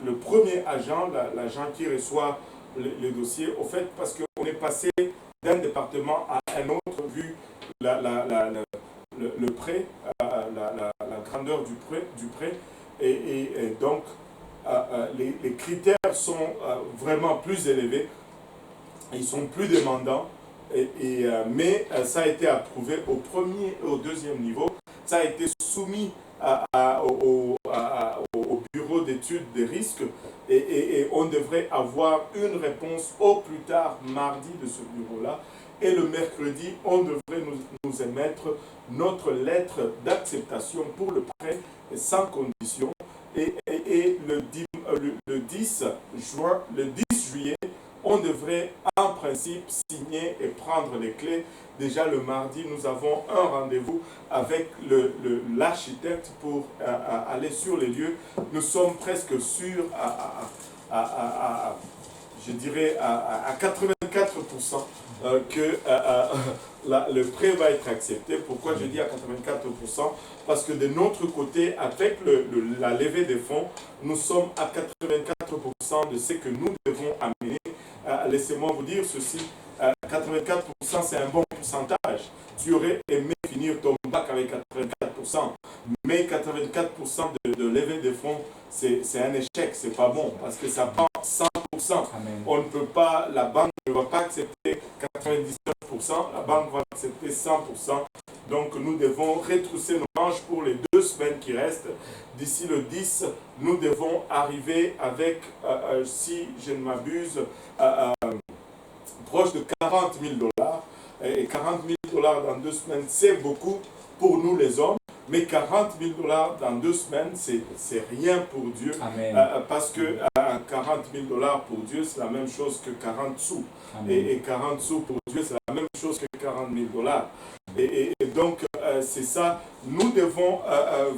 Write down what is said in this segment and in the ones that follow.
le premier agent, l'agent qui reçoit les dossiers, au fait, parce qu'on est passé d'un département à un autre, vu le prêt, la grandeur du prêt, et donc les critères sont vraiment plus élevés, ils sont plus demandants, mais ça a été approuvé au premier et au deuxième niveau, ça a été soumis au bureau d'études des risques et on devrait avoir une réponse au plus tard mardi de ce bureau-là. Et le mercredi, on devrait nous émettre notre lettre d'acceptation pour le prêt sans condition. Et le 10 juillet, on devrait en principe signer et prendre les clés. Déjà le mardi, nous avons un rendez-vous avec l'architecte pour aller sur les lieux. Nous sommes presque sûrs je dirais à 84% que le prêt va être accepté. Pourquoi je dis à 84%? Parce que de notre côté, avec la levée des fonds, nous sommes à 84% de ce que nous devons amener. Laissez-moi vous dire ceci, 84% c'est un bon pourcentage. Tu aurais aimé finir ton bac avec 84%, mais 84% de levée des fonds, c'est un échec, c'est pas bon, parce que ça prend 100%. Amen. On ne peut pas, la banque ne va pas accepter 99%, la banque va accepter 100%. Donc nous devons retrousser nos manches pour les 2 semaines qui restent. D'ici le 10, nous devons arriver avec, si je ne m'abuse, proche de 40 000 $. Et 40 000 $ dans 2 semaines, c'est beaucoup pour nous les hommes. Mais 40 000 $ dans 2 semaines, c'est rien pour Dieu. Parce que 40 000 $ pour Dieu, c'est la même chose que 40 sous. Et 40 sous pour Dieu, c'est la même chose que 40 000 $. Et donc, c'est ça. Nous devons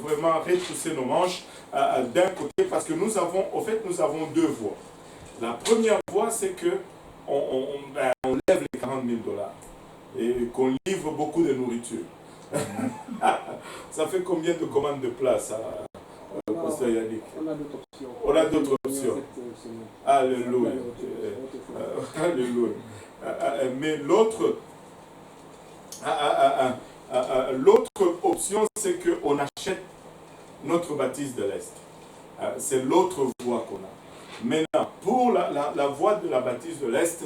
vraiment retrousser nos manches d'un côté, parce que nous avons 2 voies. La première voie, c'est que on lève les 40 000 $ et qu'on livre beaucoup de nourriture. Ça fait combien de commandes de place, Pasteur Yannick? On a d'autres options. Alléluia. Alléluia. Mais l'autre option, c'est qu'on achète notre baptiste de l'Est. C'est l'autre voie qu'on a. Maintenant, pour la voie de la baptiste de l'Est,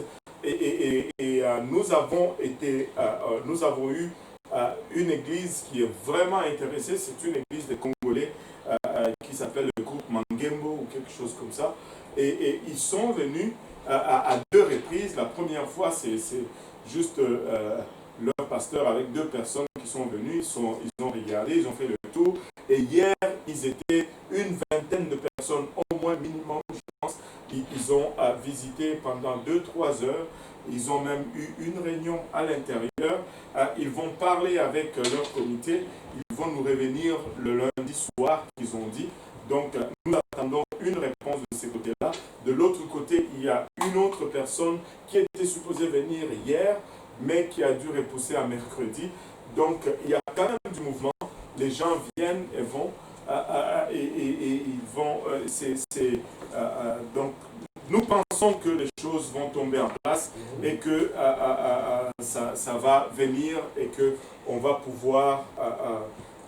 nous avons eu une église qui est vraiment intéressée. C'est une église de Congolais qui s'appelle le groupe Mangembo ou quelque chose comme ça. Et ils sont venus à 2 reprises. La première fois, c'est juste leur pasteur avec 2 personnes qui sont venues. Ils ont regardé, ils ont fait le tour. Et hier, ils étaient une vingtaine de personnes, au moins minimum, je pense. Ils ont visité pendant 2-3 heures. Ils ont même eu une réunion à l'intérieur. Ils vont parler avec leur comité. Ils vont nous revenir le lundi soir, qu'ils ont dit. Donc, nous attendons une réponse de ce côté-là. De l'autre côté, il y a une autre personne qui était supposée venir hier, mais qui a dû repousser à mercredi. Donc, il y a quand même du mouvement. Les gens viennent et vont. Et ils vont... donc, nous pensons que les choses vont tomber en place et que ça va venir et qu'on va pouvoir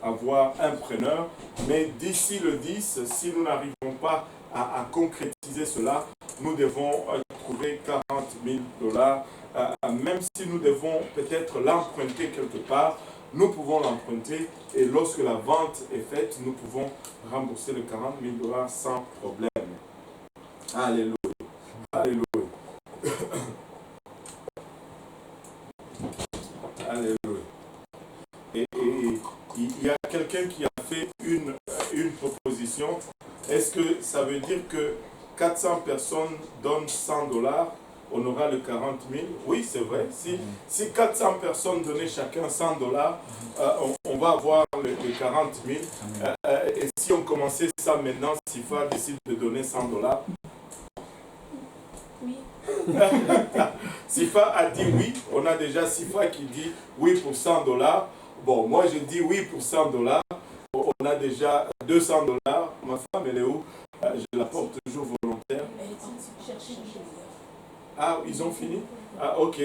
avoir un preneur. Mais d'ici le 10, si nous n'arrivons pas à concrétiser cela, nous devons trouver 40 000 $. Même si nous devons peut-être l'emprunter quelque part, nous pouvons l'emprunter et lorsque la vente est faite, nous pouvons rembourser les 40 000 $ sans problème. Alléluia. Alléluia. Alléluia. Et il y a quelqu'un qui a fait une proposition. Est-ce que ça veut dire que 400 personnes donnent 100 $, on aura le 40 000? Oui, c'est vrai. Si 400 personnes donnaient chacun 100 $, on va avoir les 40 000. Et si on commençait ça maintenant, SIFA décide de donner 100 $. Oui. SIFA a dit oui. On a déjà SIFA qui dit oui pour 100 $. Bon, moi je dis oui pour 100 $. on a déjà 200 dollars. Ma femme, elle est où? Je la porte toujours volontaire. Ah, ils ont fini? Ah, ok.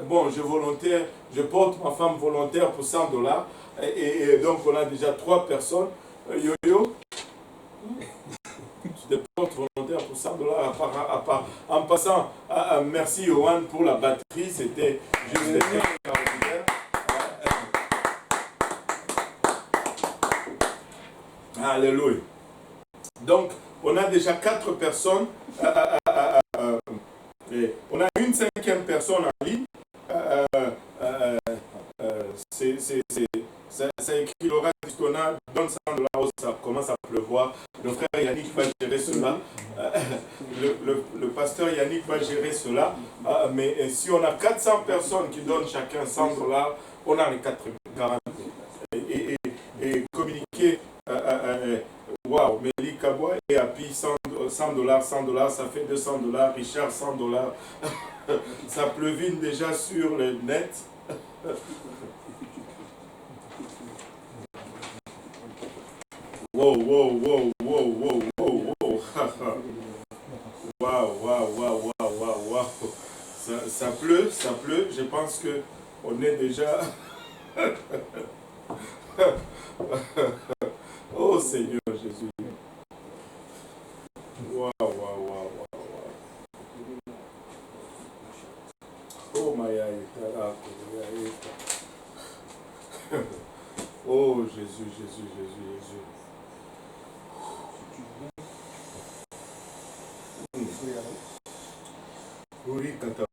Bon, je porte ma femme volontaire pour 100 dollars. Et donc, on a déjà 3 personnes. Yo-yo, je te porte volontaire pour 100 dollars. En passant, merci Johan pour la batterie. C'était juste extraordinaire. Alléluia. Donc, on a déjà 4 personnes. On a une 5e personne en ligne. C'est écrit Laura Distona, donne 100 dollars, ça commence à pleuvoir. Le frère Yannick va gérer cela. Le pasteur Yannick va gérer cela. Mais si on a 400 personnes qui donnent chacun 100 dollars, on a les 40. Et communiquer. Waouh, Mélie Kaboua et Api 100 dollars, ça fait 200 dollars. Richard 100 dollars. Ça pleuvine déjà sur le net. Wow. Wow. Ça pleut. Je pense que on est déjà. Oh Seigneur Jésus. Wow. Oh Maya. Oh Jésus. Oui, quelqu'un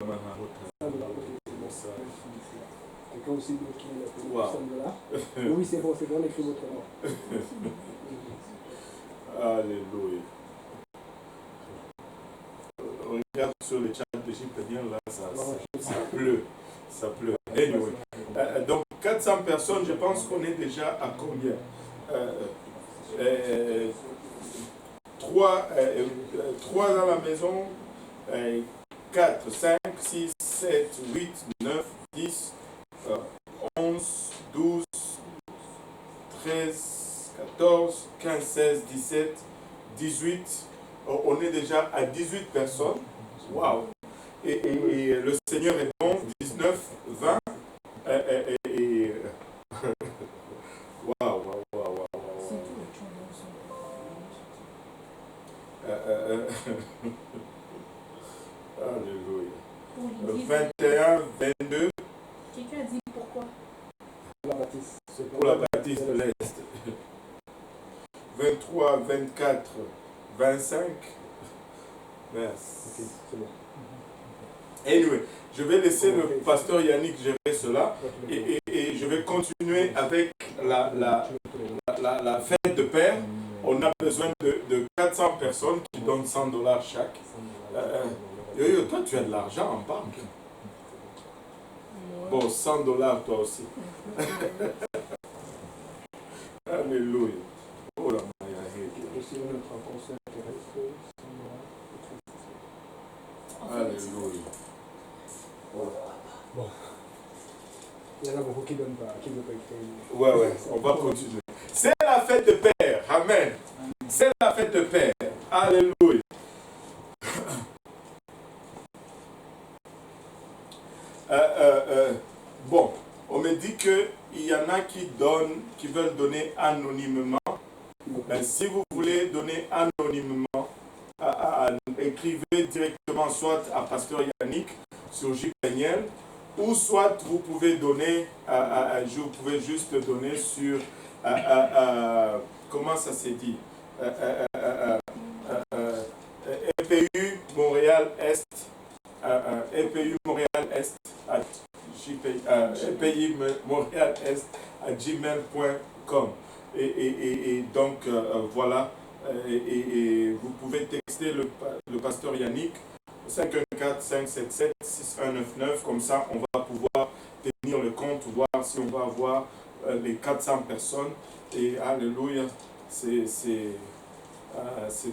aussi qui a la personne de là. Oui, c'est bon, écris votre nom. Alléluia. Regarde sur le chat de Jipédien, là, ça pleut. Anyway. Donc, 400 personnes, je pense qu'on est déjà à combien? 3 dans la maison, 4, 5, 6, 7, 8, 9, 10, 11, 12, 13, 14, 15, 16, 17, 18. On est déjà à 18 personnes. Waouh! Et le Seigneur est bon. 19, 20. Waouh. Alléluia. 21, 22. Quelqu'un a dit pourquoi? C'est pour la baptiste de l'Est. 23, 24, 25. Merci. Okay, c'est bon. Anyway, je vais laisser le pasteur Yannick gérer cela et je vais continuer avec la fête de Père. On a besoin de 400 personnes qui donnent 100 dollars chaque. Yo, toi, tu as de l'argent en banque. Bon, 100 dollars toi aussi. Alléluia. Oh là, alléluia. Bon. Il y en a beaucoup qui ne donnent pas, qui ne veulent pas écrire. Ouais, on va continuer. C'est la fête de Père. Amen. C'est la fête de Père. Alléluia. Bon, on me dit qu'il y en a qui veulent donner anonymement. Si vous voulez donner anonymement, écrivez directement soit à Pasteur Yannick sur JPNL, ou soit vous pouvez donner, vous pouvez juste donner sur, comment ça s'est dit, EPU Montréal Est, EPU Montréal Est, EPI Montréal Est à gmail.com. Et donc, voilà, et vous pouvez texter le pasteur Yannick 514-577-6199, comme ça on va pouvoir tenir le compte, voir si on va avoir les 400 personnes. Et alléluia, c'est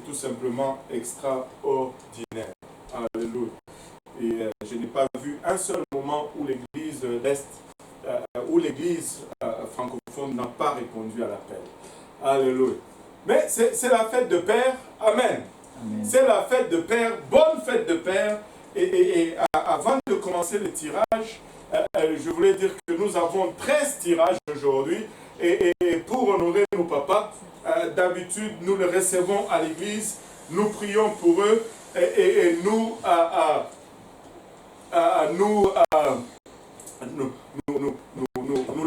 tout simplement extraordinaire. Alléluia. Et je n'ai pas vu un seul moment où l'église d'Est, où l'église francophone téléphone, n'a pas répondu à l'appel. Alléluia. Mais c'est la fête de Père. Amen. Amen. C'est la fête de Père. Bonne fête de Père. Et avant de commencer le tirage, je voulais dire que nous avons 13 tirages aujourd'hui. Et pour honorer nos papas, d'habitude, nous les recevons à l'église. Nous prions pour eux. Et nous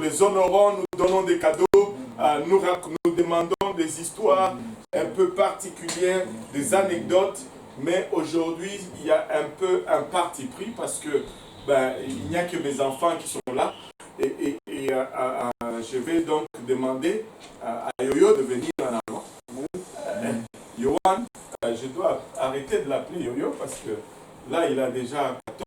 les honorons, nous donnons des cadeaux, nous demandons des histoires un peu particulières, des anecdotes, mais aujourd'hui il y a un peu un parti pris parce que il n'y a que mes enfants qui sont là et je vais donc demander à Yoyo de venir en avant. Yohan, je dois arrêter de l'appeler Yoyo parce que là il a déjà 14